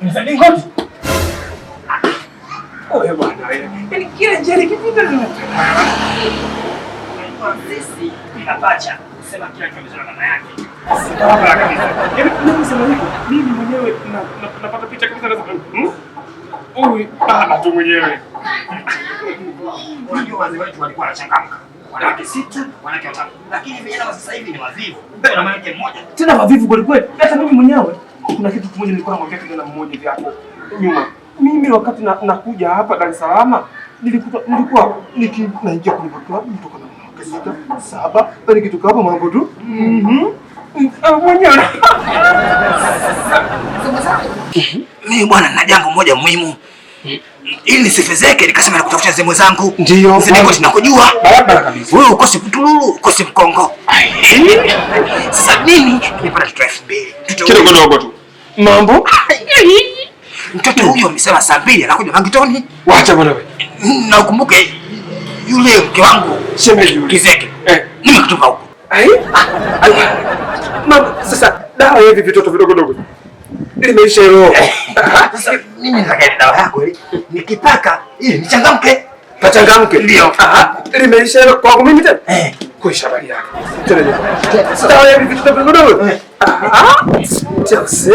Unasaidia ngoti? Oye bwana wewe. Yaani kile njia likipita ndio. Kwa sisi tunapacha sema kila kitu kimezana na mama yake. Sawa kabisa. Yaani mimi sema hivi, mimi mwenyewe napata picha kabisa na huyu baba tu mwenyewe. Unajua wazee wetu walikuwa wanachangamka. Wanawake 6, wanawake 5. Lakini vijana wa sasa hivi ni wavivu. Kuna mwanamke mmoja. Tena wavivu kweli kweli. Hata mimi mwenyewe kuna kitu kimoja nilikuwa namwambia kijana mmoja hivi hapo nyuma. Mimi wakati nakuja hapa Dar es Salaam nilikuwa naingia kwenye club kutoka na kasita 7 na nikitoka hapo mambo tu. Mwenyewe. Mimi bwana na jambo moja muhimu. Ili nisifezeke nikasema nakutafuta zemo zangu. Ndio. Sasa tunakujua. Barabara kabisa. Wewe ukosi Putululu, ukosi Mkongo. Sasa mimi nimepata mtoto 2000. Kidogo kidogo tu. Mambo? Mtoto huyo amesema saa 2 anakuja Mangitoni. Wacha bwana wewe. Na ukumbuke yule mke wangu shemeji yule. Kizeke. Nimekutoka huko. Mama, sasa dawa hivi vitoto vidogo dogo. Limeisha hilo. Sasa mimi nataka ile dawa yako ile nikipaka ili nichangamke. Pachangamke? Ndio. Limeisha hilo kwangu mimi tena? Kuisha habari yako. Tena dawa hivi vitoto vidogo dogo. Chelse.